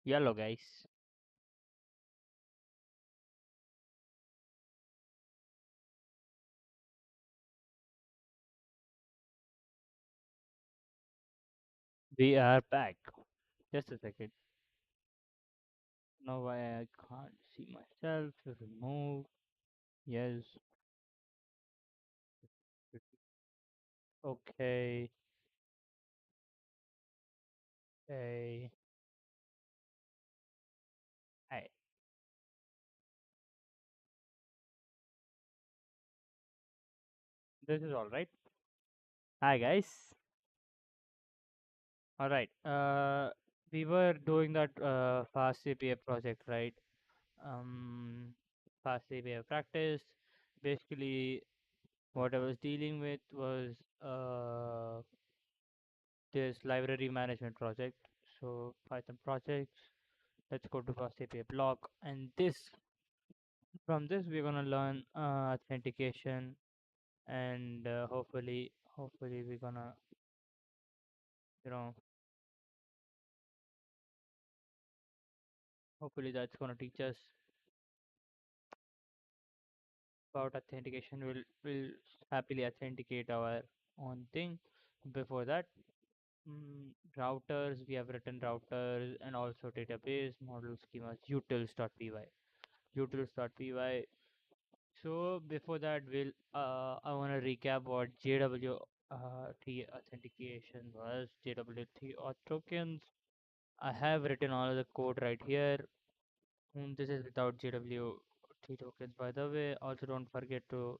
Yellow guys. We are back. Just a second. Now I can't see myself. Remove. Yes. Okay. Hey. Hi. This is all right. Hi guys. All right. We were doing that FastAPI project, right? Um, FastAPI practice. Basically, what I was dealing with was this library management project. So Python projects. Let's go to FastAPI block, and from this we're gonna learn authentication, and hopefully we're gonna you know hopefully that's gonna teach us about authentication. We'll happily authenticate our own thing. Before that, routers, we have written routers and also database model schemas utils.py. Utils.py. So before that, I want to recap what JWT authentication was. JWT auth tokens. I have written all of the code right here. This is without JWT tokens, by the way. Also, don't forget to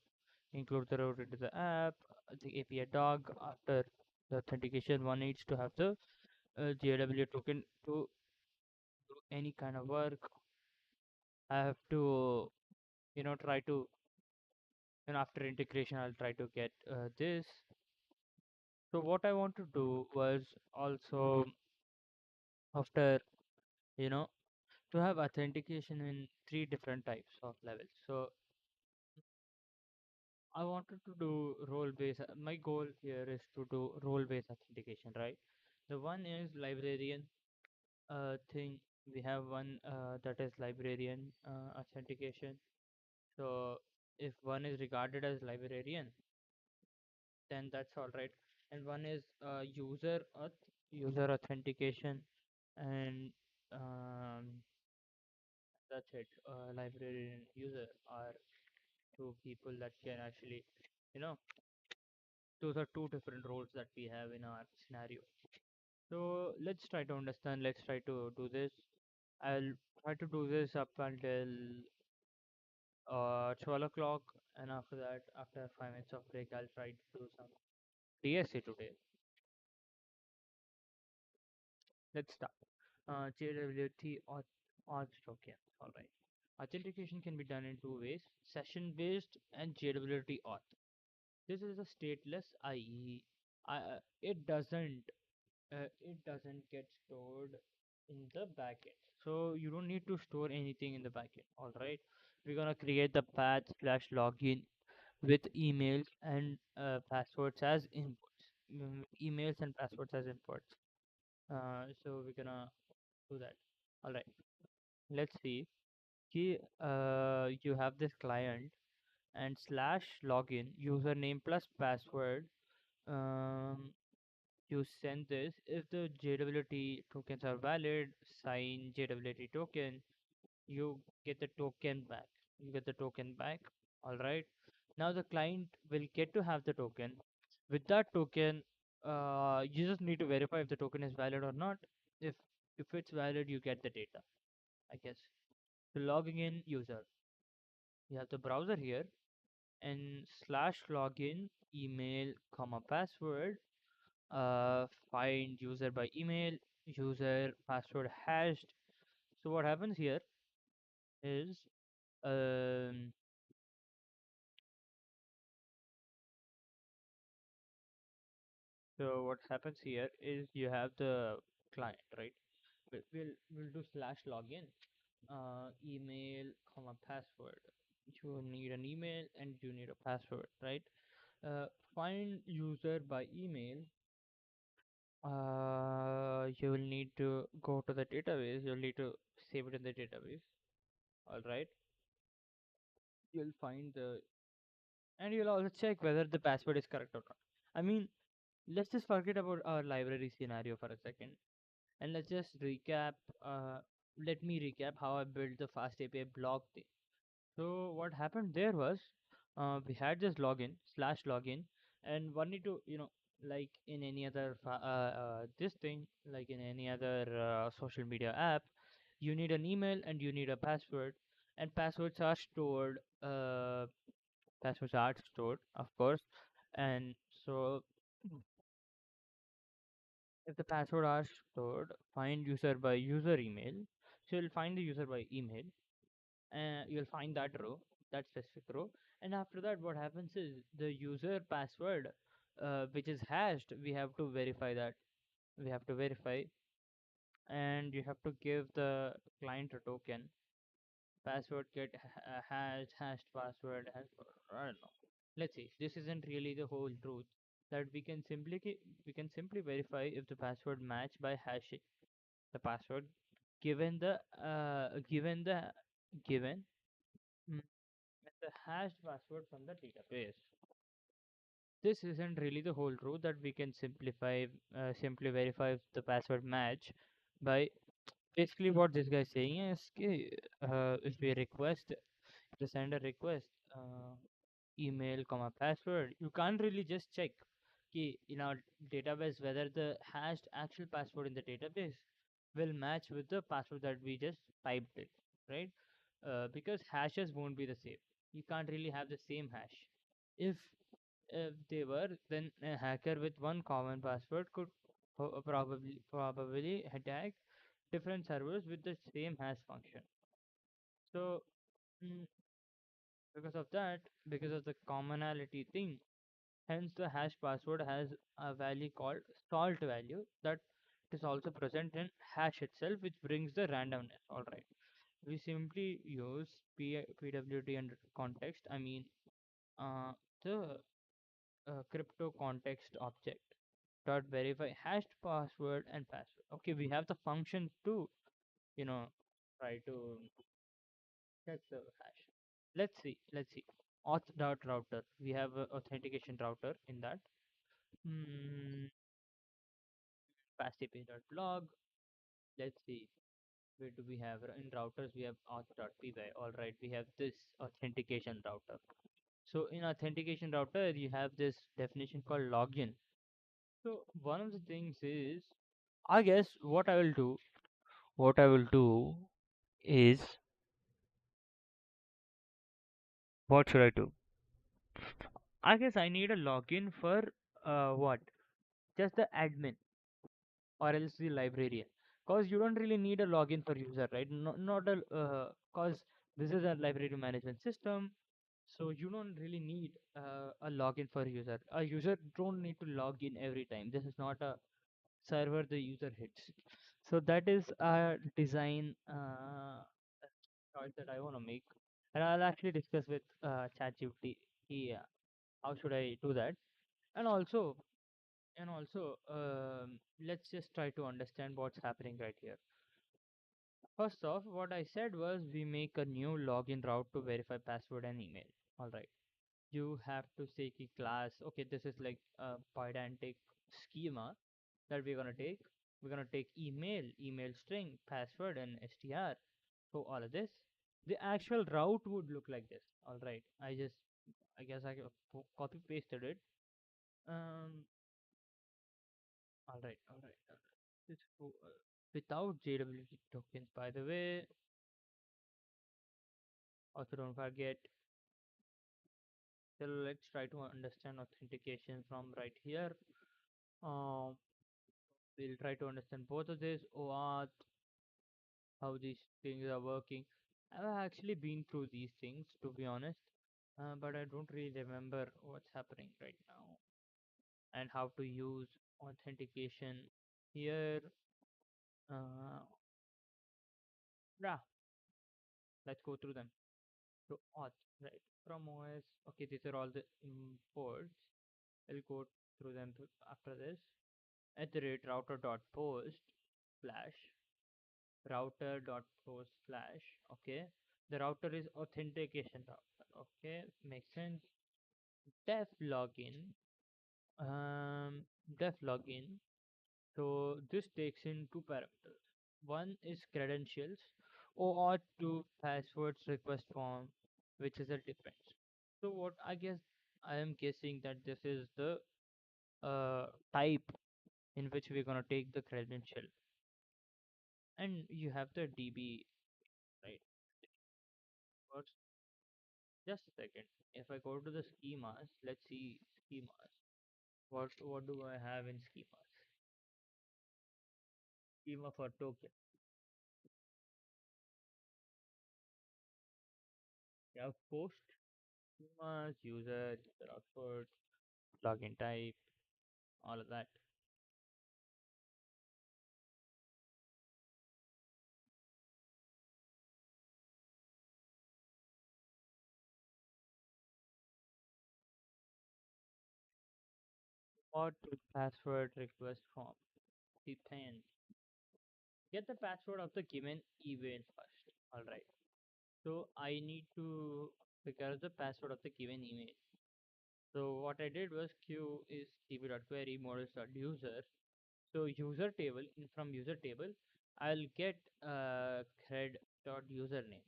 include the route into the app, the API dog. After the authentication, one needs to have the JW token to do any kind of work. I have to, try to, after integration, I'll try to get this. So what I want to do was also after, you know, to have authentication in three different types of levels. So I wanted to do role-based. My goal here is to do role-based authentication, right? The one is librarian thing. We have one that is librarian authentication. So if one is regarded as librarian, then that's all right. And one is user authentication, and that's it. Librarian user are two people that can actually, you know, those are two different roles that we have in our scenario. So let's try to understand. Let's try to do this. I'll try to do this up until 12 o'clock, and after that, after 5 minutes of break, I'll try to do some DSA today. Let's start. JWT auth token. All right. Authentication can be done in two ways: session-based and JWT auth. This is a stateless, i.e., it doesn't get stored in the backend. So you don't need to store anything in the backend. All right. We're gonna create the path slash login with emails and passwords as inputs. Emails and passwords as inputs. So we're gonna do that. All right. Let's see. You have this client and slash login username plus password. Um, you send this. If the JWT tokens are valid, sign JWT token. You get the token back. You get the token back. All right. Now the client will get to have the token. With that token, you just need to verify if the token is valid or not. If if it's valid, you get the data, I guess. So logging in user, you have the browser here and slash login email comma password. Find user by email, user password hashed. So what happens here is um, so what happens here is you have the client, right? We'll do slash login, email comma password. You need an email and you need a password, right? Find user by email. you will need to go to the database. You'll need to save it in the database. All right. You'll find the, and you'll also check whether the password is correct or not. I mean, let's just forget about our library scenario for a second, and let's just recap. Uh, Let me recap how I built the FastAPI blog thing. So what happened there was, we had this login/login, and one need to, like in any other this thing, like in any other social media app, you need an email and you need a password, and passwords are stored, of course, and so if the password are stored, find user by user email. So you'll find the user by email, you'll find that row, that specific row, and after that what happens is the user password, which is hashed, we have to verify, and you have to give the client a token, password get hashed password has, I don't know. Let's see, this isn't really the whole truth, that we can simply verify if the password match by hashing the password given the given mm, the hashed password from the database. This isn't really the whole truth, that we can simply verify if the password match by, basically what this guy is saying is कि, if we request to send a request, email comma password, you can't really just check in our database whether the hashed actual password in the database will match with the password that we just typed it, right? Because hashes won't be the same. You can't really have the same hash. If they were, then a hacker with one common password could probably attack different servers with the same hash function. So, mm, because of that, because of the commonality thing, hence the hash password has a value called salt value that is also present in hash itself, which brings the randomness. All right, we simply use PWT under context. I mean, the crypto context object dot verify hashed password and password. Okay, we have the function to, you know try to check the hash. Let's see auth dot router. We have a authentication router in that. Hmm, FastAPI dot log. Let's see, where do we have in routers? We have auth dot py. All right, we have this authentication router. So in authentication router, you have this definition called login. So one of the things is, I guess what I will do is, what should I do? I guess I need a login for what? Just the admin or else the librarian. Cause you don't really need a login for user, right? Not a cause this is a library management system, so you don't really need a login for user. A user don't need to log in every time. This is not a server the user hits. So that is a design choice that I want to make, and I'll actually discuss with ChatGPT. Yeah, how should I do that? And also, let's just try to understand what's happening right here. First off, what I said was we make a new login route to verify password and email. All right. You have to say a class. Okay, this is like a pedantic schema that we're gonna take. We're gonna take email string, password, and str. So all of this. The actual route would look like this. All right. I guess I copy pasted it. Um. All right. Without JWT tokens, by the way. Also, don't forget. So let's try to understand authentication from right here. Um, we'll try to understand both of this, OAuth, how these things are working. I've actually been through these things, to be honest, but I don't really remember what's happening right now and how to use authentication here. Uh, yeah, let's go through them. So auth, right? From OS. Okay, these are all the imports. I'll go through them after this. At the rate router dot post. slash router dot pro slash, okay, the router is authentication router, okay, makes sense. Def login, um def login. So this takes in two parameters. One is credentials, or to passwords request form, which is a difference. So what I am guessing that this is the type in which we're gonna take the credential, and you have the DB, right? First, just a second. If I go to the schemas, let's see schemas. What do I have in schemas? Schema for token. You have post schemas, user output, login type, all of that. What is password request form? Depends. Get the password of the given event first. Alright. So I need to figure out the password of the given email. So what I did was q is db.query models.user. So user table, from user table, I'll get cred.username.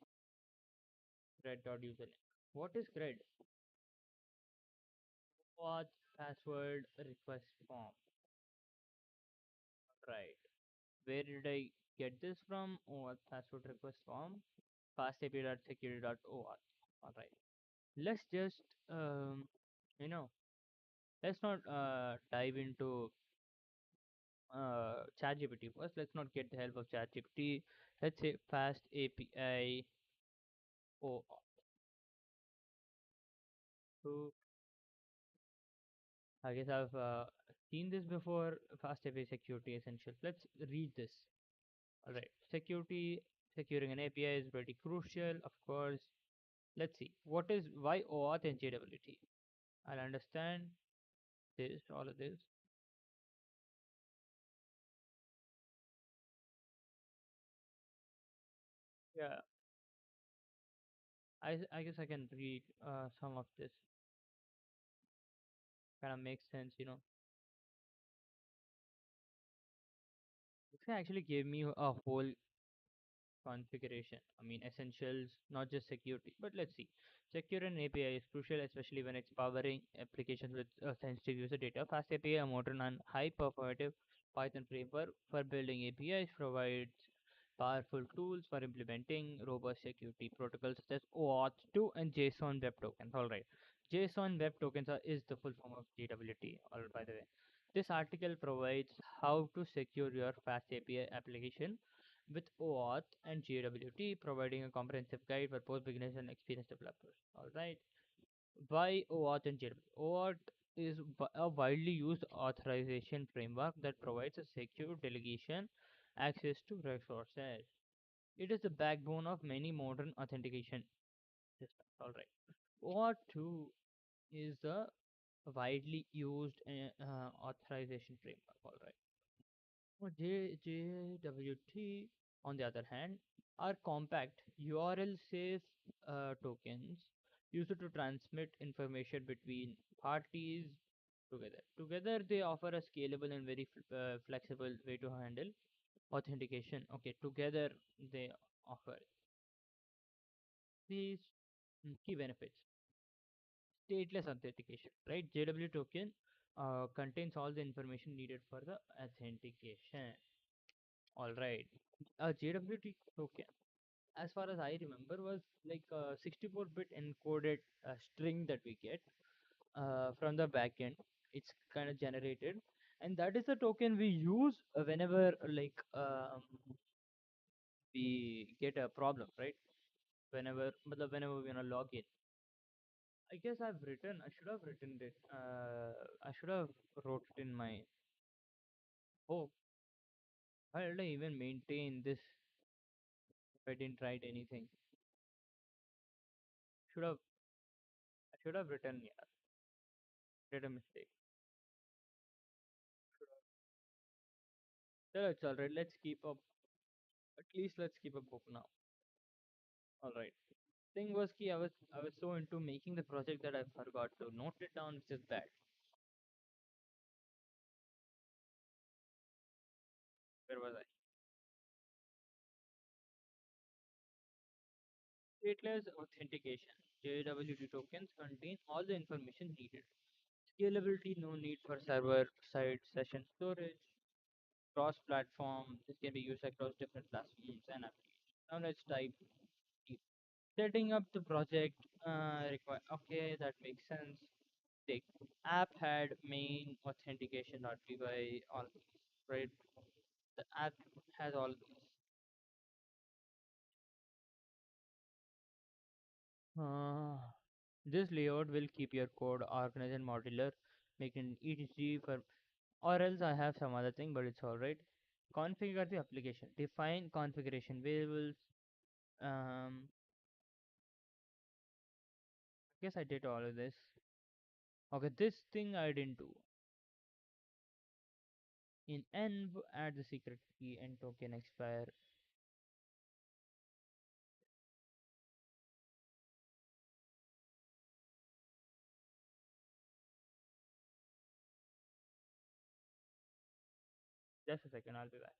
Cred.username. What is cred? What password request form? Right. Where did I get this from? OAuth password request form. FastAPI.security.OAuth. Alright. Let's just you know let's not dive into ChatGPT first. Let's not get the help of ChatGPT. Let's say FastAPI OAuth. So I guess I've seen this before. FastAPI security essentials. Let's read this. Alright. Security, securing an API is pretty crucial, of course. Let's see. What is why OAuth and JWT? I'll understand this, all of this. Yeah, I guess I can read some of this. Kind of makes sense. This actually gave me a whole configuration. I mean, essentials, not just security. But let's see. Secure an API is crucial, especially when it's powering applications with sensitive user data. Fast API, a modern and high performative Python framework for building APIs, provides powerful tools for implementing robust security protocols such as OAuth 2 and JSON Web Tokens. All right, JSON Web Tokens is the full form of JWT. All right, by the way, this article provides how to secure your Fast API application with OAuth and JWT, providing a comprehensive guide for both beginners and experienced developers. All right, why OAuth and JWT? OAuth is a widely used authorization framework that provides a secure delegation access to resources. It is the backbone of many modern authentication systems. All right. OAuth 2 is the widely used authorization framework. All right. JWT, on the other hand, are compact URL safe tokens used to transmit information between parties together. Together, they offer a scalable and very flexible way to handle authentication. Okay, together they offer these key benefits. Stateless authentication, right? JW token contains all the information needed for the authentication. All right. A JWT token, as far as I remember, was like a 64-bit encoded string that we get from the backend. It's kind of generated, and that is the token we use whenever we get a problem, right? Whenever we wanna log in. I guess I should have written it. I should have wrote it in my. Oh, why did I even maintain this if I didn't write anything? Should have I should have written, yeah, did a mistake. So it's alright. Let's keep up. At least let's keep a book now. Alright. Thing was key. I was so into making the project that I forgot to note it down, which is bad. Where was I? Stateless authentication. JWT tokens contain all the information needed. Scalability, no need for server-side session storage. Cross-platform, this can be used across different platforms and applications. Now let's type deep. Setting up the project require. Okay, that makes sense. The app had main authentication.py all these, right? The app has all these. Uh, this layout will keep your code organized and modular, making it easy for. Or else I have some other thing, but it's alright. Configure the application. Define configuration variables. Um, I guess I did all of this. Okay, this thing I didn't do. In env, add the secret key and token expire. Just a second, I'll be back.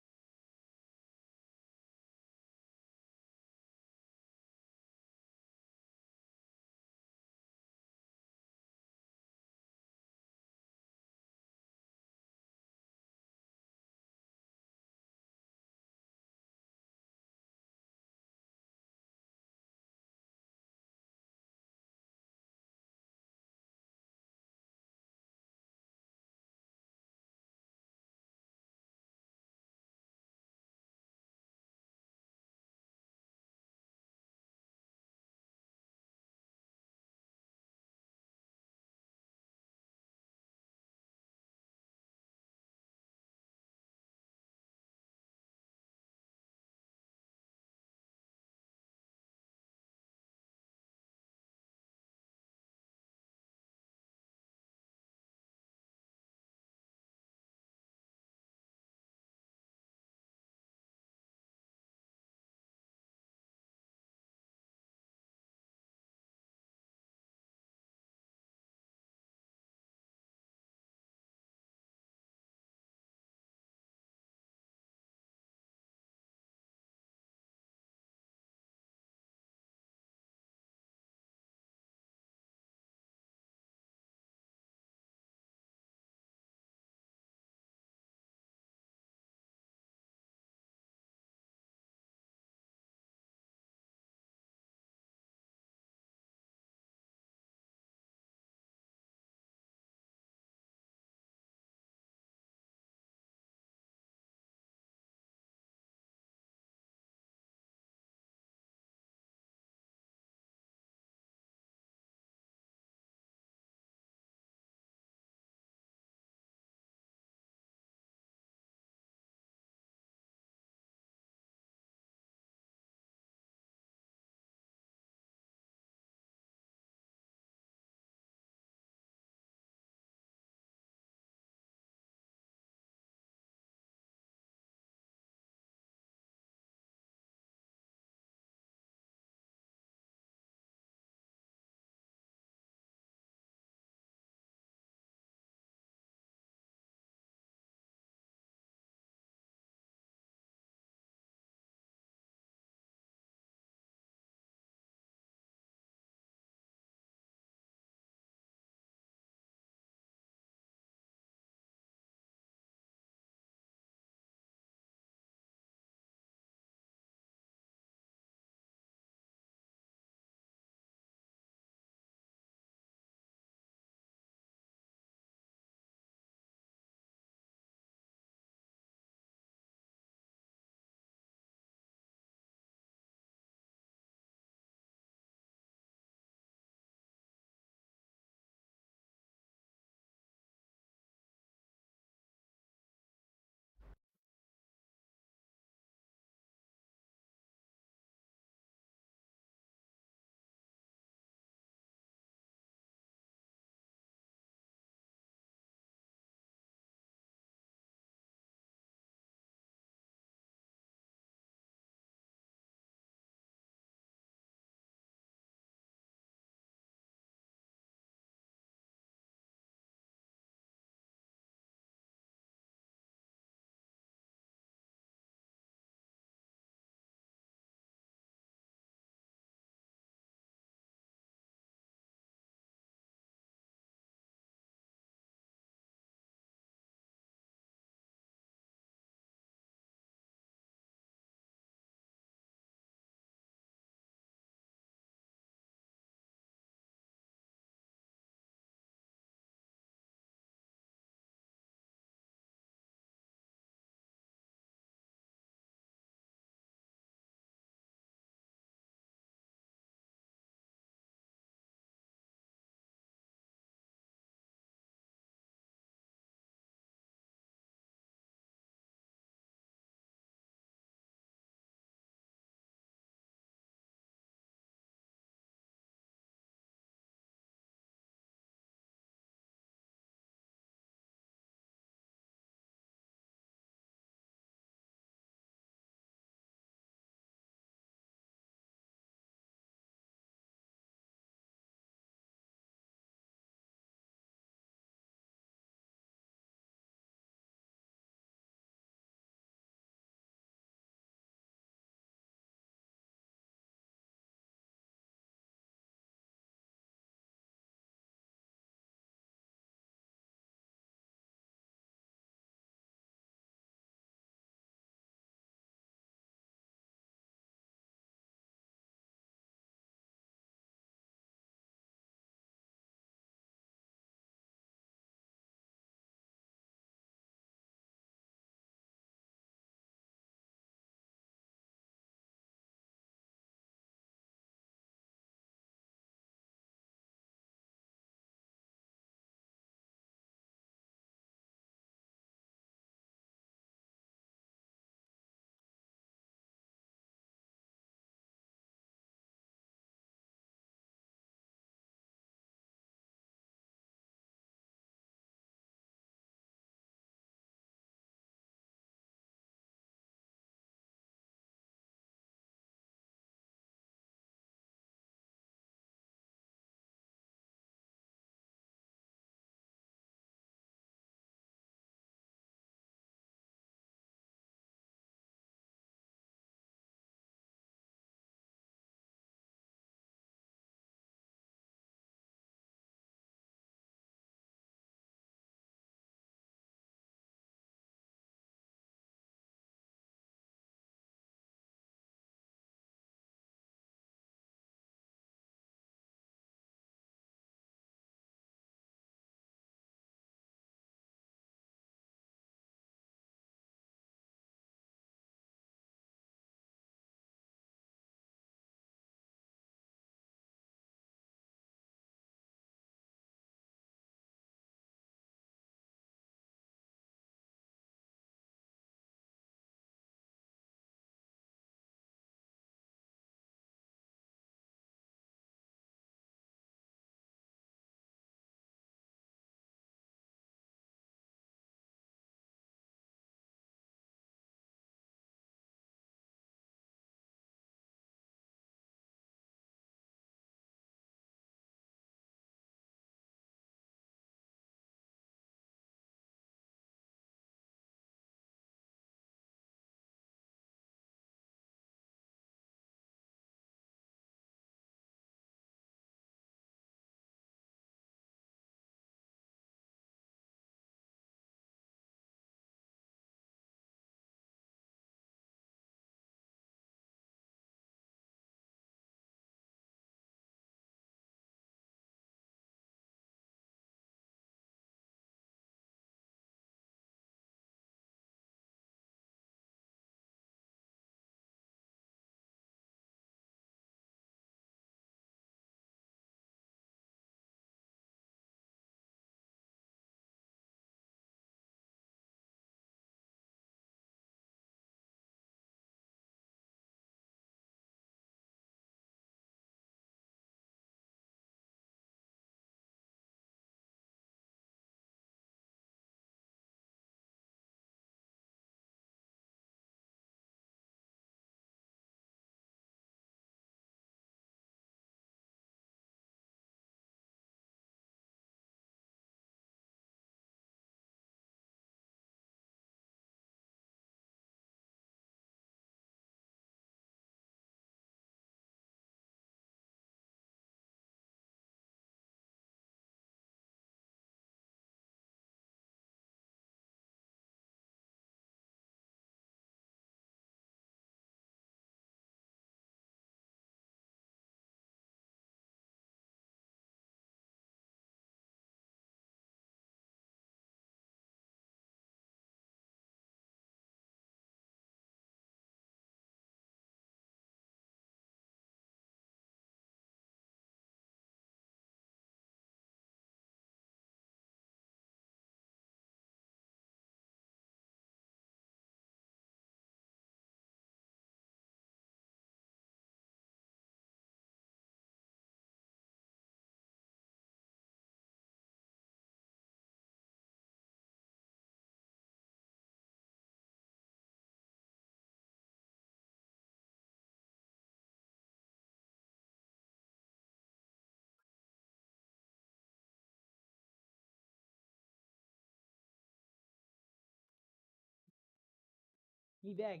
Me back.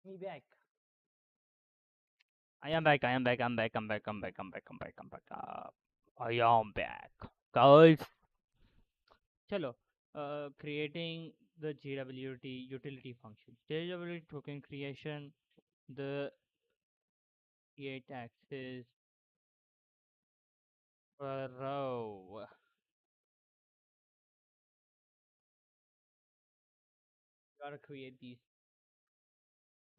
Me back. I am back. I am back. I'm back. I'm back. I'm back. I'm back. I'm back. I'm back. I am back. Guys. Chalo. Creating the JWT utility function. JWT token creation. The create access. Row. Gotta create these.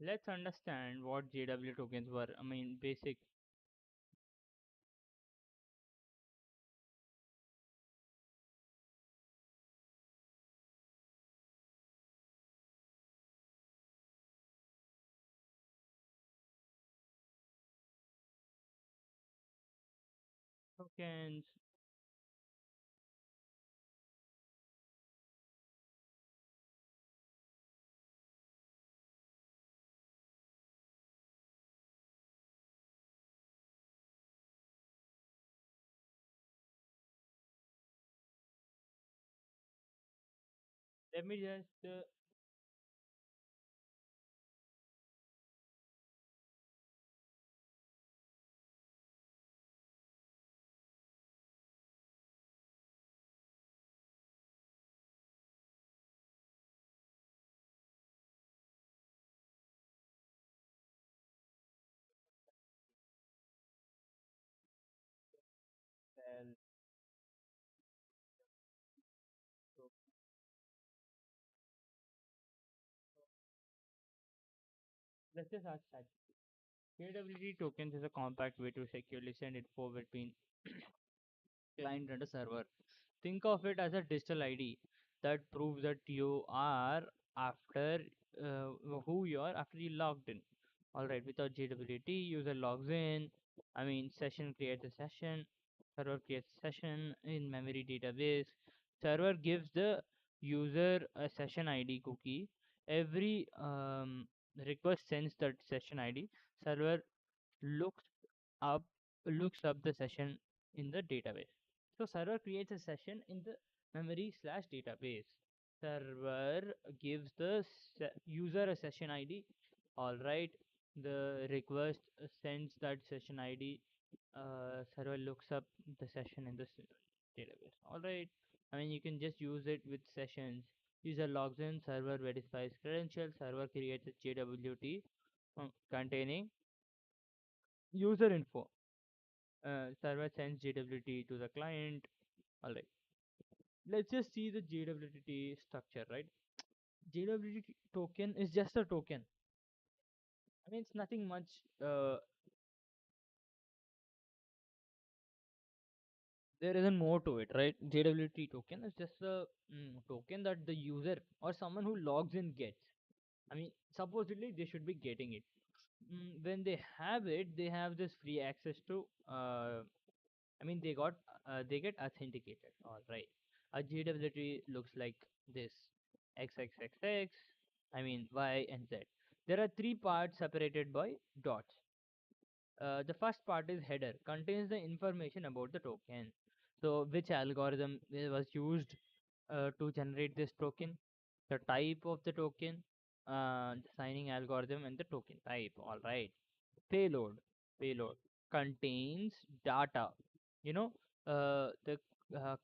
Let's understand what JW tokens were. I mean, basic tokens. Let me just tell. So let's just ask that. JWT tokens is a compact way to securely send info between client and a server. Think of it as a digital ID that proves that you are after uh, who you are after you logged in. All right, without JWT, user logs in. I mean, session creates a session, server creates a session in memory database. Server gives the user a session ID cookie. Every request sends that session ID. Server looks up looks up the session in the database. So server creates a session in the memory slash database. Server gives the user a session ID. All right, the request sends that session ID. Server looks up the session in the database. All right. I mean, you can just use it with sessions. User logs in, server verifies credentials, server creates a JWT containing user info. Server sends JWT to the client. All right. Let's just see the JWT structure, right? JWT token is just a token. I mean, it's nothing much. There isn't more to it, right? JWT token is just a token that the user or someone who logs in gets. I mean, supposedly they should be getting it. When they have it, they have this free access to. I mean, they get authenticated. All right. A JWT looks like this: XXXX. I mean Y and Z. There are three parts separated by dots. The first part is header, contains the information about the token. So, which algorithm was used to generate this token, the type of the token, the signing algorithm, and the token type. All right. Payload. Payload contains data. You know, the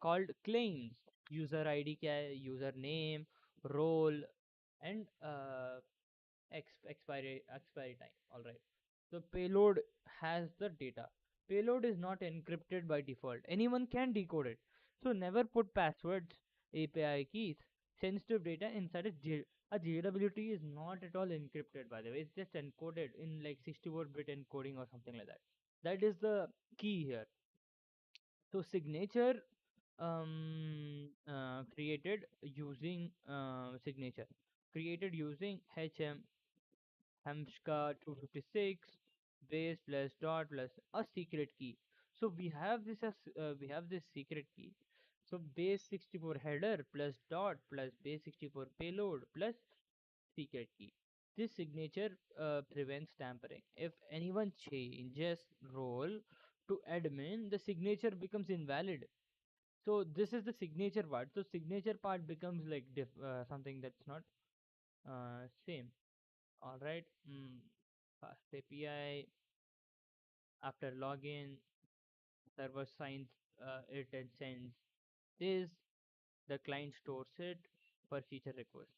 called claims. User ID, user name, role, and expiry time. All right. So payload has the data. Payload is not encrypted by default. Anyone can decode it. So never put passwords, API keys, sensitive data inside a JWT is not at all encrypted, by the way. It's just encoded in like 64-bit encoding or something like that. That is the key here. So signature created using created using Hamska 256 base plus dot plus a secret key. So we have this as we have this secret key. So base 64 header plus dot plus base 64 payload plus secret key. This signature prevents tampering. If anyone changes role to admin, the signature becomes invalid. So this is the signature part. So signature part becomes like something that's not same. All right. Fast API. After login, server signs it and sends this. The client stores it per feature request.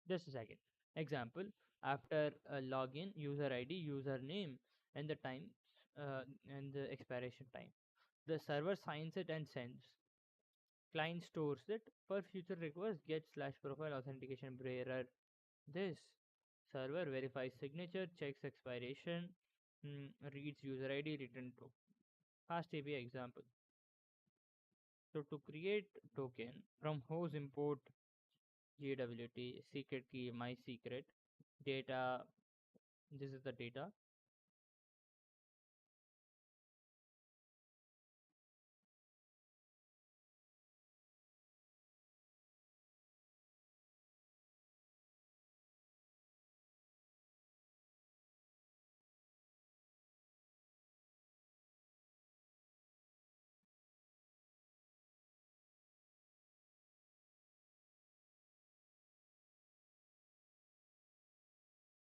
Just a second. Example, after a login, user ID, username, and the time and the expiration time. The server signs it and sends. Client stores it per future request, get slash profile authentication bearer. This server verifies signature, checks expiration, reads user ID, return to. Fast API example. So to create token from host import JWT secret key my secret data. This is the data.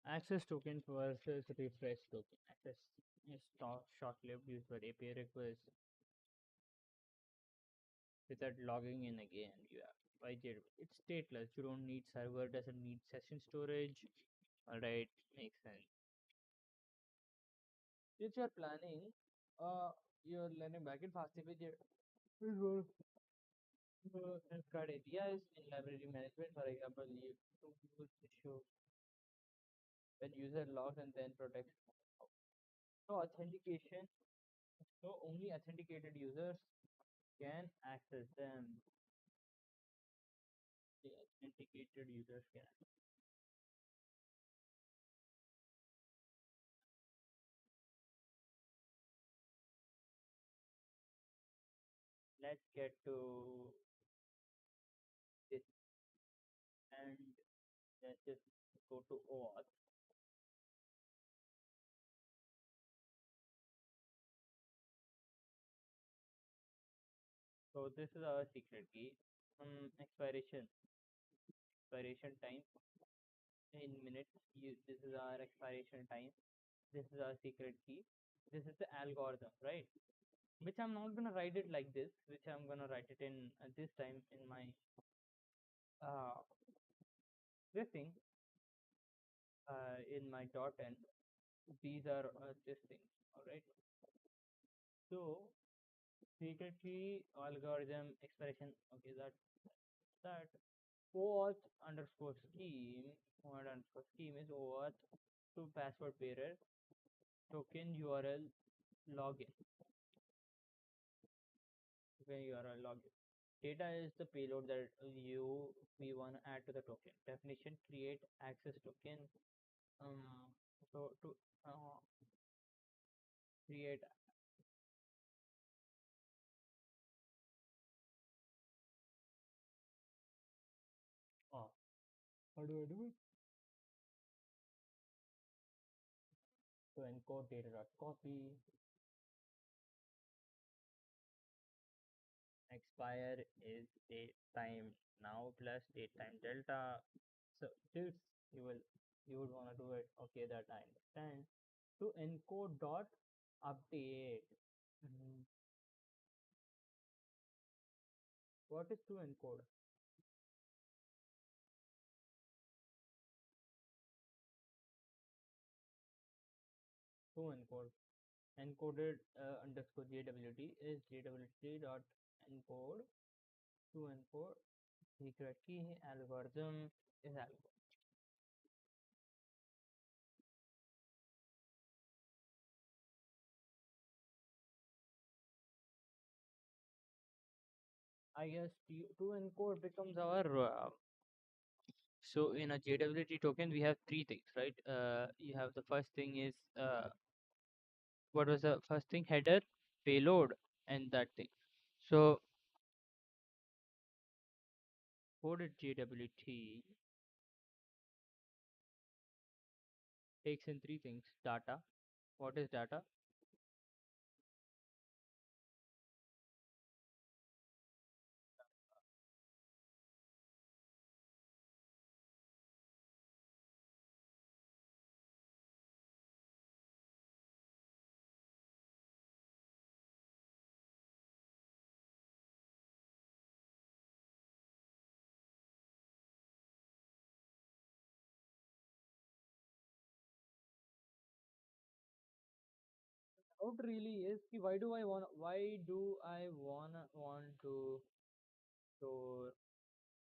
Access token versus refresh token. Access is short-lived user API request without logging in again. You have by it's stateless. You don't need server. Doesn't need session storage. All right, makes sense. If you're planning, you're learning backend FastAPI. CRUD APIs in library management. For example, you to use issue when user logs and then protect. So authentication. So only authenticated users can access them. The authenticated users can. Let's get to this and let's just go to Auth. So this is our secret key. Expiration time in minutes. This is our expiration time. This is our secret key. This is the algorithm, right? Which I'm not gonna write it like this. Which I'm gonna write it in this time in my uh, this thing in my dot end. These are this thing. All right. So secret key algorithm expression. Okay, that OAuth underscore scheme. OAuth underscore scheme is OAuth to password bearer token URL login. Token URL login. Data is the payload that we want to add to the token. Definition: create access token. So to create. Oh, how do I do it? To encode data dot copy. Expire is date time now plus date time delta. So this you would want to do it. Okay, that I understand. To encode dot update. Mhm. What is to encode? To encode. Encoded underscore JWT is JWT dot encode. To encode secret key algorithm is algorithm. I guess to encode becomes our so in a JWT token we have three things, right? You have the first thing is what was the first thing? Header, payload, and that thing. So coded JWT takes in three things: data. What is data? doubt really is कि why do I want to store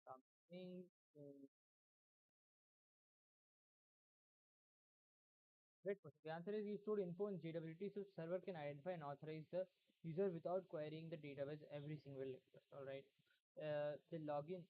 something in wait for the answer is you stored info in JWT so server can identify and authorize the user without querying the database every single request. All right. The login.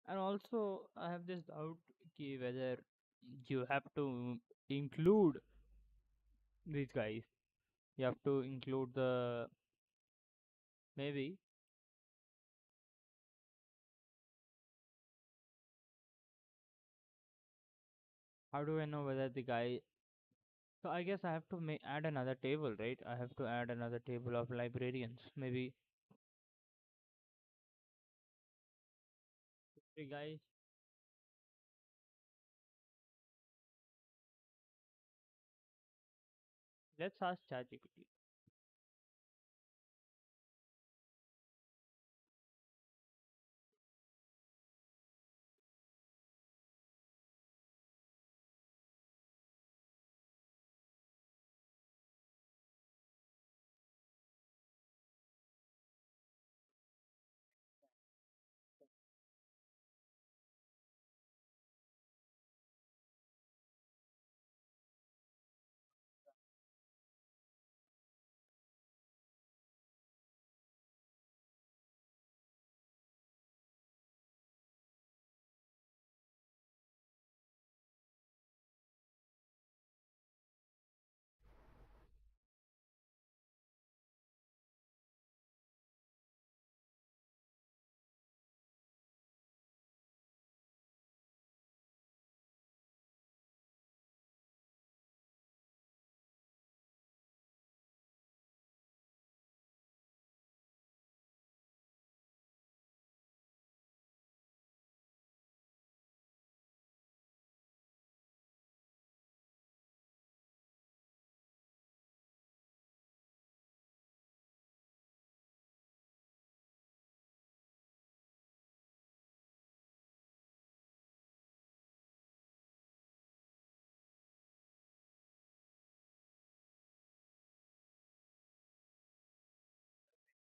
And also, I have this doubt ki whether you have to include these guys. You have to include the maybe. How do I know whether the guy? So I guess I have to add another table, right? I have to add another table of librarians. Maybe the guy. Let's ask ChatGPT.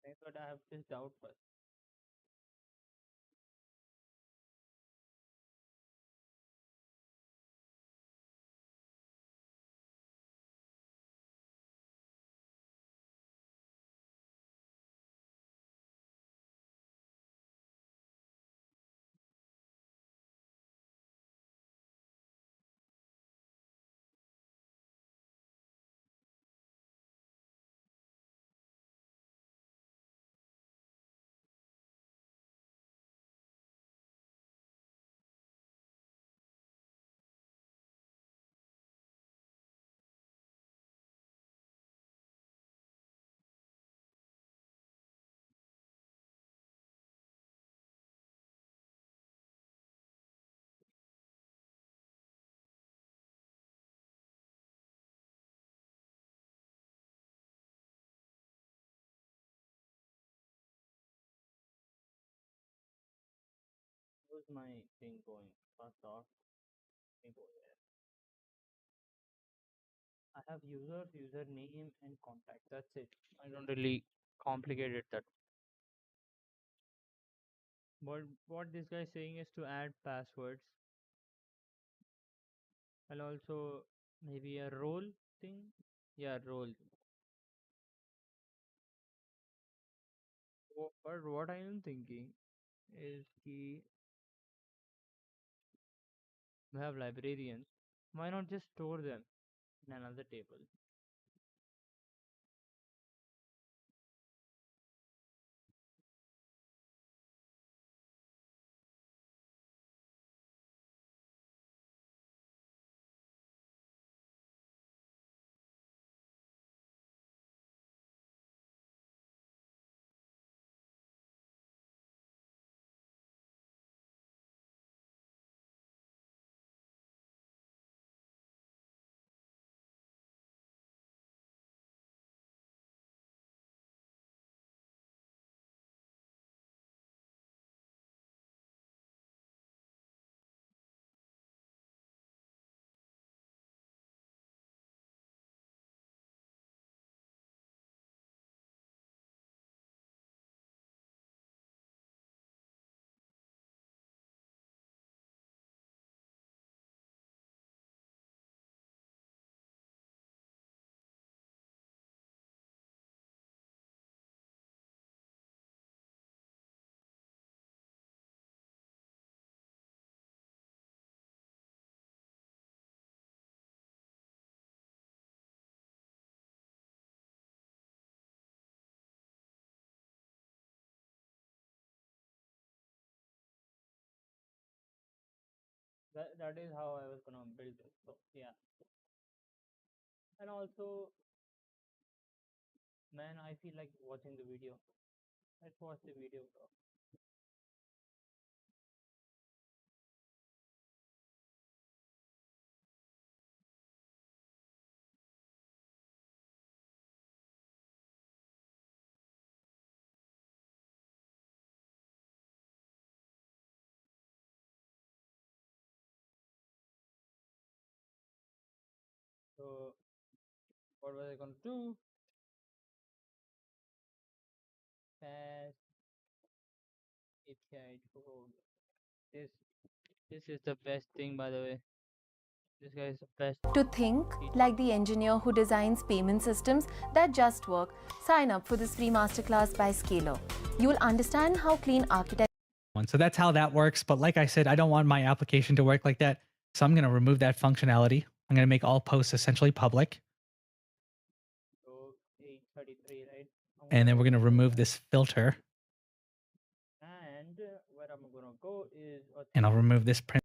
I thought I have this doubt first. How's my thing going? First off, let me go there. I have users, username, and contact. That's it. I don't really complicate it that. But what this guy is saying is to add passwords and also maybe a role thing. Yeah, role. But what I am thinking is we have librarians. Why not just store them in another table? That is how I was gonna build it. So yeah, and also, man, I feel like watching the video. Let's watch the video, bro. So what was I gonna do? Fast API code. This this is the best thing, by the way. This guy is the best. To think like the engineer who designs payment systems that just work, sign up for this free masterclass by Scalar. You will understand how clean architecture. So that's how that works. But like I said, I don't want my application to work like that. So I'm going to remove that functionality. I'm going to make all posts essentially public. So 833, right? And then we're going to remove this filter. And where I'm gonna go is. And I'll remove this print.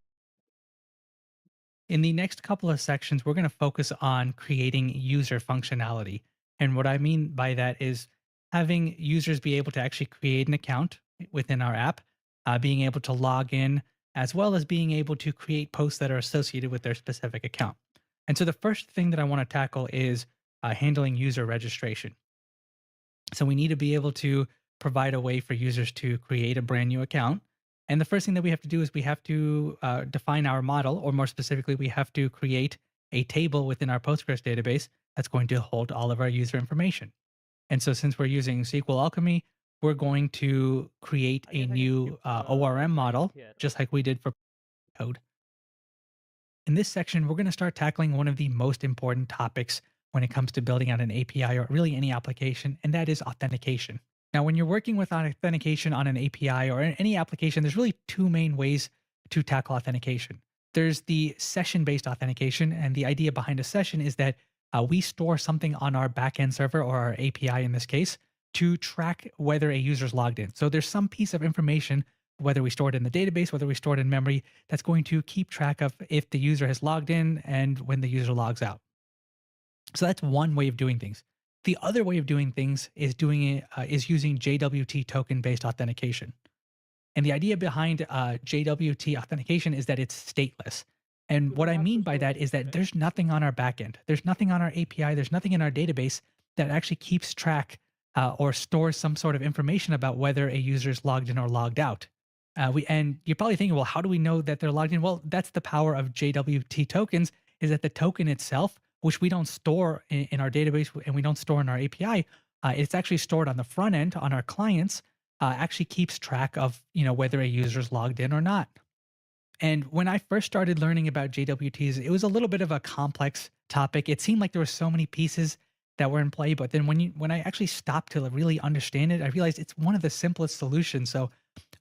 In the next couple of sections, we're going to focus on creating user functionality. And what I mean by that is having users be able to actually create an account within our app, being able to log in, as well as being able to create posts that are associated with their specific account. And so the first thing that I want to tackle is handling user registration. So we need to be able to provide a way for users to create a brand new account. And the first thing that we have to do is we have to define our model, or more specifically, we have to create a table within our Postgres database that's going to hold all of our user information. And so since we're using SQLAlchemy, we're going to create a new ORM model, just like we did for code. In this section, we're going to start tackling one of the most important topics when it comes to building out an API or really any application, and that is authentication. Now, when you're working with authentication on an API or any application, there's really two main ways to tackle authentication. There's the session-based authentication, and the idea behind a session is that we store something on our backend server, or our API in this case, to track whether a user's logged in. So there's some piece of information, whether we store it in the database, whether we store it in memory, that's going to keep track of if the user has logged in and when the user logs out. So that's one way of doing things. The other way of doing things is using JWT token-based authentication. And the idea behind JWT authentication is that it's stateless. And what I mean by that is that there's nothing on our backend, there's nothing on our API, there's nothing in our database that actually keeps track or stores some sort of information about whether a user is logged in or logged out. And you're probably thinking, well, how do we know that they're logged in? Well, that's the power of JWT tokens, is that the token itself, which we don't store in our database and we don't store in our API, it's actually stored on the front end on our clients, actually keeps track of, whether a user is logged in or not. And when I first started learning about JWTs, it was a little bit of a complex topic. It seemed like there were so many pieces that were in play, but then when I actually stopped to really understand it, I realized it's one of the simplest solutions. So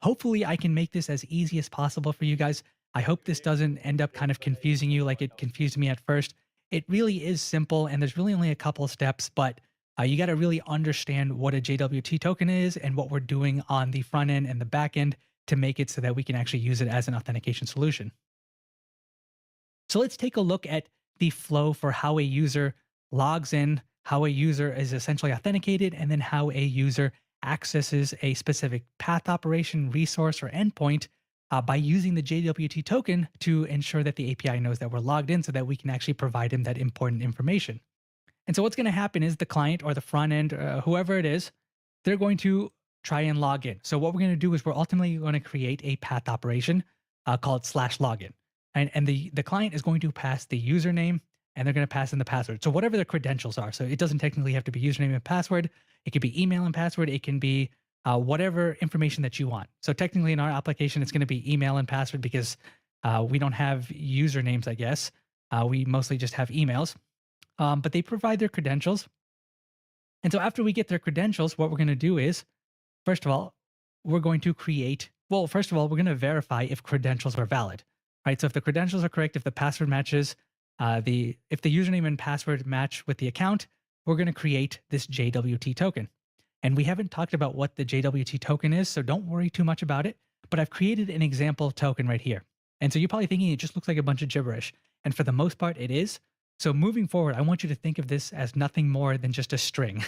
hopefully I can make this as easy as possible for you guys. I hope this doesn't end up kind of confusing you like it confused me at first. It really is simple and there's really only a couple of steps, but you got to really understand what a JWT token is and what we're doing on the front end and the back end to make it so that we can actually use it as an authentication solution. So let's take a look at the flow for how a user logs in, how a user is essentially authenticated, and then how a user accesses a specific path operation, resource, or endpoint by using the JWT token to ensure that the API knows that we're logged in so that we can actually provide them that important information. And so what's going to happen is the client or the front end, whoever it is, they're going to try and log in. So what we're going to do is we're ultimately going to create a path operation called /login. And the client is going to pass the username and they're going to pass in the password. So whatever their credentials are. So it doesn't technically have to be username and password. It could be email and password. It can be whatever information that you want. So technically in our application, it's going to be email and password because we don't have usernames, I guess. We mostly just have emails. But they provide their credentials. And so after we get their credentials, what we're going to do is, first of all, we're going to we're going to verify if credentials are valid, right? So if the credentials are correct, if the password matches, if the username and password match with the account, we're going to create this JWT token. And we haven't talked about what the JWT token is, so don't worry too much about it. But I've created an example token right here. And so you're probably thinking it just looks like a bunch of gibberish. And for the most part, it is. So moving forward, I want you to think of this as nothing more than just a string,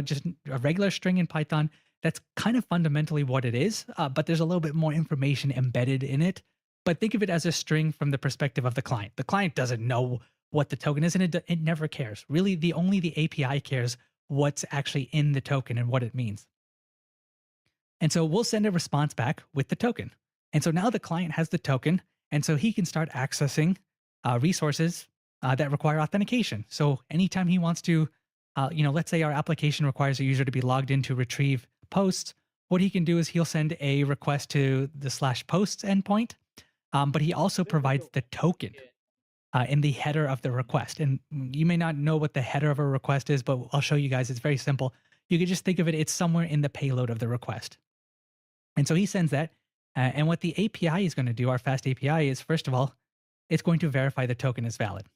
just a regular string in Python. That's kind of fundamentally what it is, but there's a little bit more information embedded in it. But think of it as a string from the perspective of the client. The client doesn't know what the token is, and it never cares. Really, only the API cares what's actually in the token and what it means. And so we'll send a response back with the token. And so now the client has the token, and so he can start accessing resources that require authentication. So anytime he wants to, let's say our application requires a user to be logged in to retrieve posts, what he can do is he'll send a request to the /posts endpoint, but he also provides the token in the header of the request. And you may not know what the header of a request is, but I'll show you guys. It's very simple. You could just think of it, it's somewhere in the payload of the request. And so he sends that. And what the API is going to do, our FastAPI, is first of all, it's going to verify the token is valid.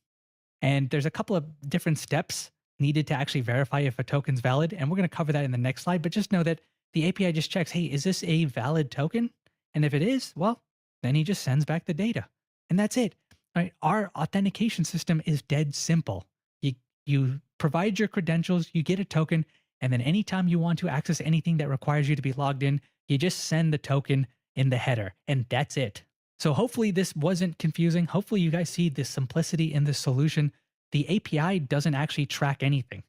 And there's a couple of different steps needed to actually verify if a token's valid. And we're going to cover that in the next slide. But just know that the API just checks, hey, is this a valid token? And if it is, well, then he just sends back the data. And that's it. Right? Our authentication system is dead simple. You provide your credentials, you get a token, and then anytime you want to access anything that requires you to be logged in, you just send the token in the header. And that's it. So hopefully this wasn't confusing. Hopefully you guys see the simplicity in this solution. The API doesn't actually track anything.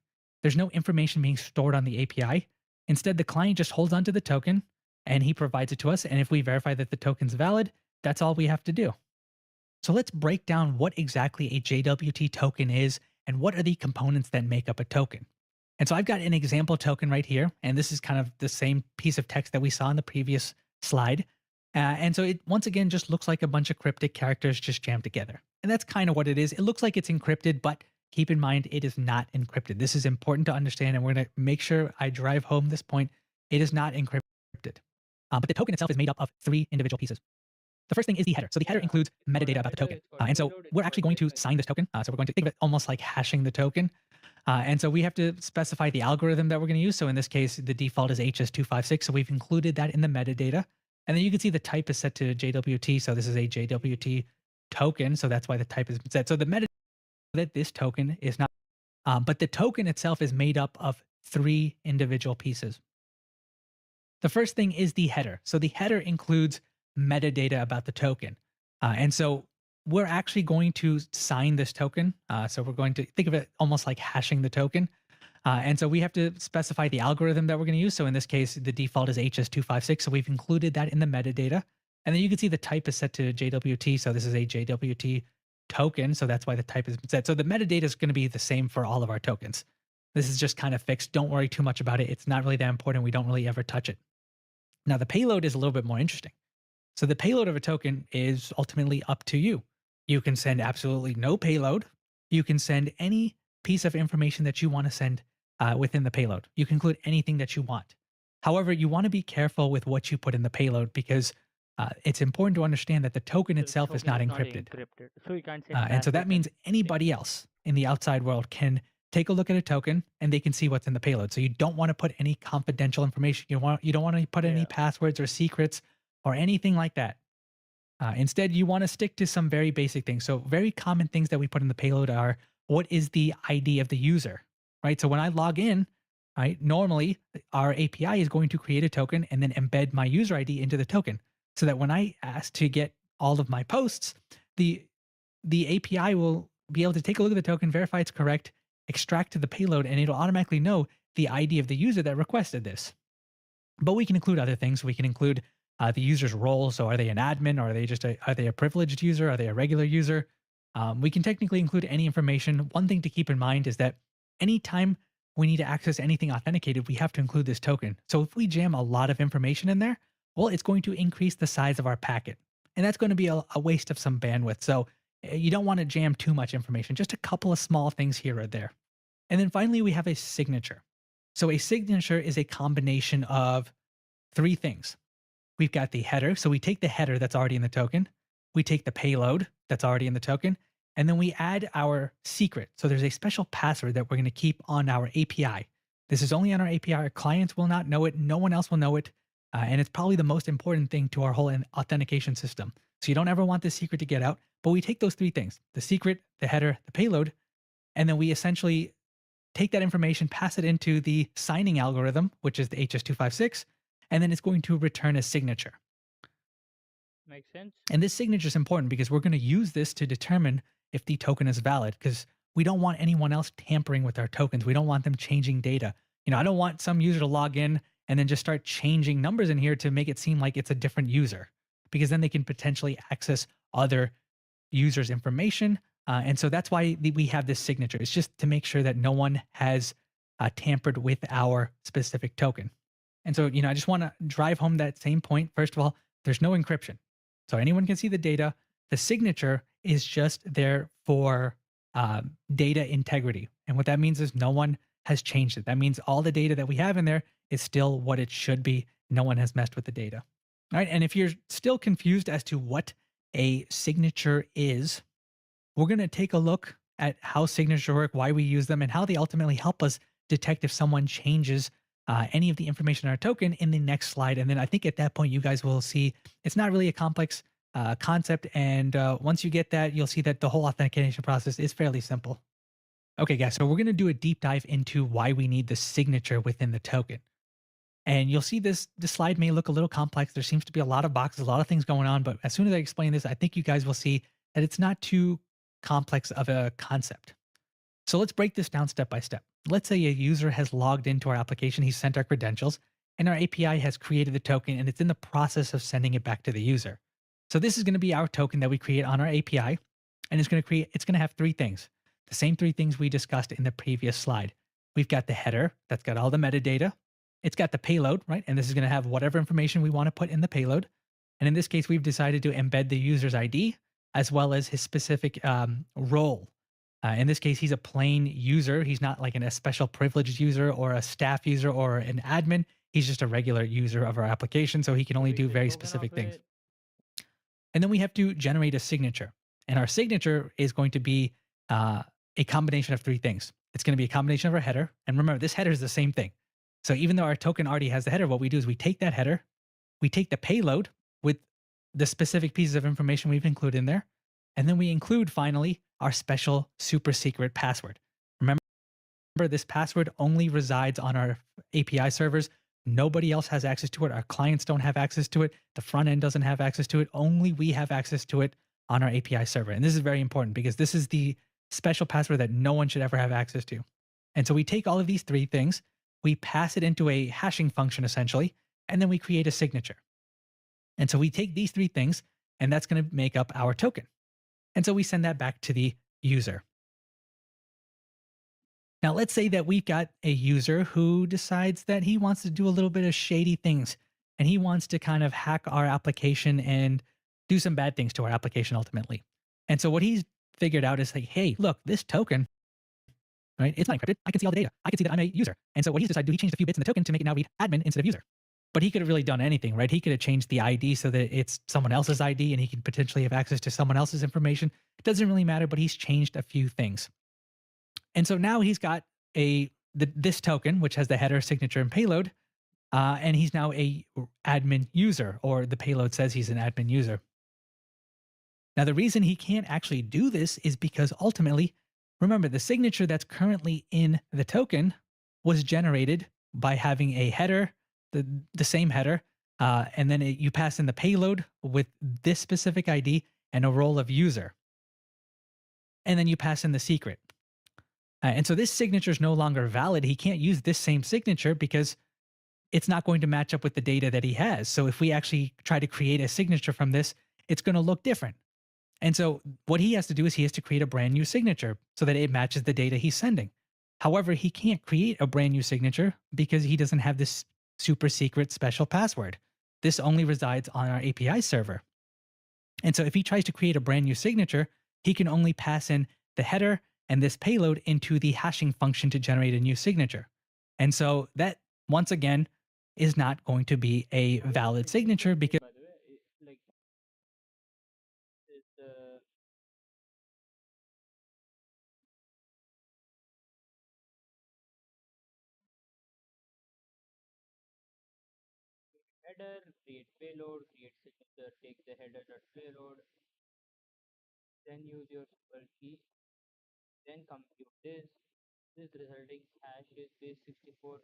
There's no information being stored on the API. Instead, the client just holds onto the token and he provides it to us. And if we verify that the token's valid, that's all we have to do. So let's break down what exactly a JWT token is and what are the components that make up a token. And so I've got an example token right here. And this is kind of the same piece of text that we saw in the previous slide. And so it, once again, just looks like a bunch of cryptic characters just jammed together. And that's kind of what it is. It looks like it's encrypted, but keep in mind, it is not encrypted. This is important to understand, and we're going to make sure I drive home this point. It is not encrypted. But the token itself is made up of 3 individual pieces. The first thing is the header. So the header includes metadata about the token. And so we're actually going to sign this token. So we're going to think of it almost like hashing the token. And so we have to specify the algorithm that we're going to use. So in this case, the default is HS256. So we've included that in the metadata. And then you can see the type is set to JWT. So this is a JWT token. So that's why the type has been set. So the metadata that this token is not, but the token itself is made up of 3 individual pieces. The first thing is the header. So the header includes metadata about the token. And so we're actually going to sign this token. So we're going to think of it almost like hashing the token. And so we have to specify the algorithm that we're going to use. So in this case, the default is HS256. So we've included that in the metadata. And then you can see the type is set to JWT. So this is a JWT token. So that's why the type has been set. So the metadata is going to be the same for all of our tokens. This is just kind of fixed. Don't worry too much about it. It's not really that important. We don't really ever touch it. Now, the payload is a little bit more interesting. So the payload of a token is ultimately up to you. You can send absolutely no payload. You can send any piece of information that you want to send within the payload. You can include anything that you want. However, you want to be careful with what you put in the payload because it's important to understand that the token The itself is token not is not encrypted. encrypted, so you can't send And so that passwords means and anybody else in the outside world can take a look at a token and they can see what's in the payload. So you don't want to put any confidential information. You don't want to put any yeah. passwords or secrets or anything like that. Instead, you want to stick to some very basic things. So very common things that we put in the payload are what is the ID of the user, right? So when I log in, right, normally our API is going to create a token and then embed my user ID into the token so that when I ask to get all of my posts, the the API will be able to take a look at the token, verify it's correct, extract to the payload, and it'll automatically know the ID of the user that requested this. But we can include other things. We can include the user's role. So are they an admin? Or are they a privileged user? Are they a regular user? We can technically include any information. One thing to keep in mind is that anytime we need to access anything authenticated, we have to include this token. So if we jam a lot of information in there, well, it's going to increase the size of our packet. And that's going to be a waste of some bandwidth. So you don't want to jam too much information, just a couple of small things here or there. And then finally, we have a signature. So a signature is a combination of three things. We've got the header. So we take the header that's already in the token. We take the payload that's already in the token. And then we add our secret. So there's a special password that we're going to keep on our API. This is only on our API. Our clients will not know it. No one else will know it. And it's probably the most important thing to our whole authentication system. So you don't ever want this secret to get out. But we take those three things, the secret, the header, the payload, and then we essentially take that information, pass it into the signing algorithm, which is the HS256, and then it's going to return a signature. Makes sense. And this signature is important because we're going to use this to determine if the token is valid because we don't want anyone else tampering with our tokens. We don't want them changing data. I don't want some user to log in and then just start changing numbers in here to make it seem like it's a different user because then they can potentially access other users' information. And so that's why we have this signature. It's just to make sure that no one has tampered with our specific token. And so, I just want to drive home that same point. First of all, there's no encryption. So anyone can see the data. The signature is just there for data integrity. And what that means is no one has changed it. That means all the data that we have in there is still what it should be. No one has messed with the data. All right. And if you're still confused as to what a signature is, we're going to take a look at how signatures work, why we use them, and how they ultimately help us detect if someone changes any of the information in our token in the next slide. And then I think at that point, you guys will see it's not really a complex concept. And once you get that, you'll see that the whole authentication process is fairly simple. Okay, guys, so we're going to do a deep dive into why we need the signature within the token. And you'll see this slide may look a little complex. There seems to be a lot of boxes, a lot of things going on. But as soon as I explain this, I think you guys will see that it's not too complex of a concept. So let's break this down step by step. Let's say a user has logged into our application, he's sent our credentials, and our API has created the token and it's in the process of sending it back to the user. So this is going to be our token that we create on our API, and it's going to have three things. The same three things we discussed in the previous slide. We've got the header that's got all the metadata. It's got the payload, right? And this is going to have whatever information we want to put in the payload. And in this case, we've decided to embed the user's ID as well as his specific role. In this case, he's a plain user. He's not like a special privileged user or a staff user or an admin. He's just a regular user of our application, so he can only do very specific things. And then we have to generate a signature. And our signature is going to be a combination of three things. It's going to be a combination of our header. And remember, this header is the same thing. So even though our token already has the header, what we do is we take that header, we take the payload with the specific pieces of information we've included in there, and then we include finally our special super secret password. Remember, this password only resides on our API servers. Nobody else has access to it. Our clients don't have access to it. The front end doesn't have access to it. Only we have access to it on our API server. And this is very important because this is the special password that no one should ever have access to. And so we take all of these three things, we pass it into a hashing function essentially, and then we create a signature. And so we take these three things, and that's going to make up our token. And so we send that back to the user. Now, let's say that we've got a user who decides that he wants to do a little bit of shady things and he wants to kind of hack our application and do some bad things to our application ultimately. And so what he's figured out is like, hey, look, this token, right? It's not encrypted. I can see all the data. I can see that I'm a user. And so what he's decided to do, he changed a few bits in the token to make it now read admin instead of user. But he could have really done anything, right? He could have changed the ID so that it's someone else's ID and he could potentially have access to someone else's information. It doesn't really matter, but he's changed a few things. And so now he's got this token, which has the header, signature, and payload, and he's now a admin user, or the payload says he's an admin user. Now, the reason he can't actually do this is because ultimately, remember, the signature that's currently in the token was generated by having a header, the same header, and then you pass in the payload with this specific ID and a role of user. And then you pass in the secret. And so this signature is no longer valid. He can't use this same signature because it's not going to match up with the data that he has. So if we actually try to create a signature from this, it's going to look different. And so what he has to do is he has to create a brand new signature so that it matches the data he's sending. However, he can't create a brand new signature because he doesn't have this super secret special password. This only resides on our API server. And so if he tries to create a brand new signature, he can only pass in the header and this payload into the hashing function to generate a new signature. And so that, once again, is not going to be a valid signature because By the way, like is the header, create payload, create signature, take the header dot payload, then use your SQL key, then compute this. This resulting hash is base 64.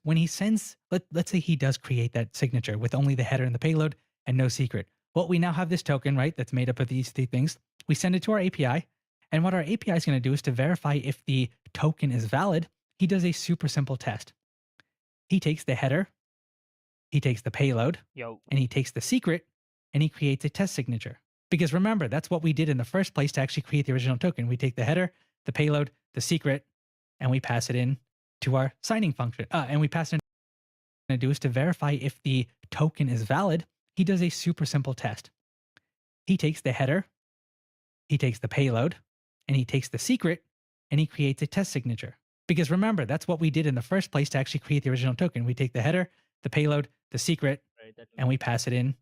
when he sends, let's say he does create that signature with only the header and the payload and no secret. Well, we now have this token, right? That's made up of these three things. We send it to our API. And what our API is going to do is to verify if the token is valid, he does a super simple test. He takes the header, he takes the payload, Yo. and he takes the secret, and he creates a test signature. Because remember, that's what we did in the first place to actually create the original token. We take the header, the payload, the secret, and we pass it in to our signing function. And we pass it in to do is to verify if the token is valid. He does a super simple test. He takes the header, he takes the payload, and he takes the secret and he creates a test signature. Because remember, that's what we did in the first place to actually create the original token. We take the header, the payload, the secret, Right. That and we pass it in.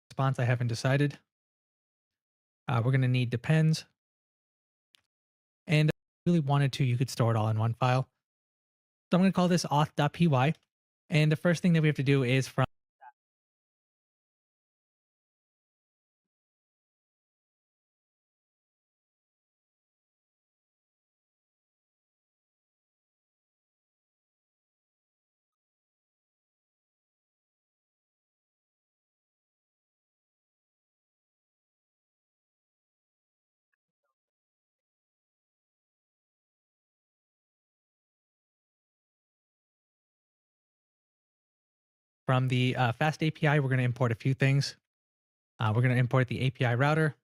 Response, I haven't decided. We're going to need depends. And if you really wanted to, you could store it all in one file. So I'm going to call this auth.py. And the first thing that we have to do is from the Fast API, we're going to import a few things. We're going to import the API router.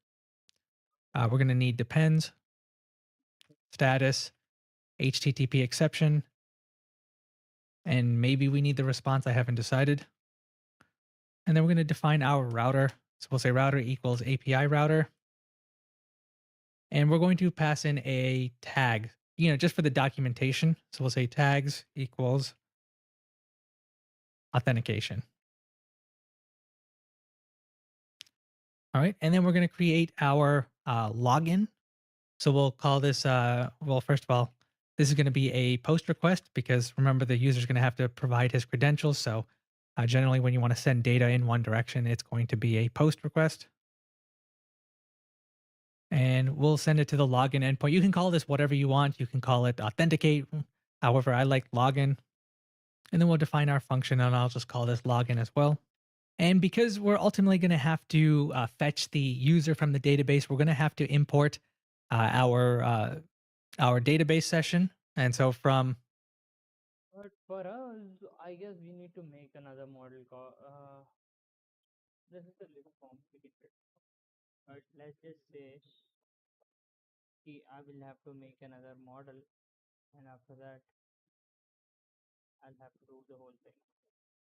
We're going to need depends, status, HTTP exception, and maybe we need the response. I haven't decided. And then we're going to define our router. So we'll say router equals API router. And we're going to pass in a tag, just for the documentation. So we'll say tags equals authentication. All right. And then we're going to create our login. So we'll call this, well, first of all, this is going to be a post request because remember the user is going to have to provide his credentials. So generally when you want to send data in one direction, it's going to be a post request. And we'll send it to the login endpoint. You can call this whatever you want. You can call it authenticate. However, I like login. And then we'll define our function and I'll just call this login as well. And because we're ultimately going to have to fetch the user from the database, we're going to have to import our database session. And so from But for us, I guess we need to make another model. This is a little complicated. But let's just say I will have to make another model, and after that, I'll have to do the whole thing.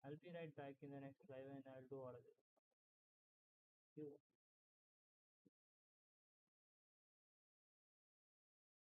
I'll be right back in the next live, and I'll do all of this. See you.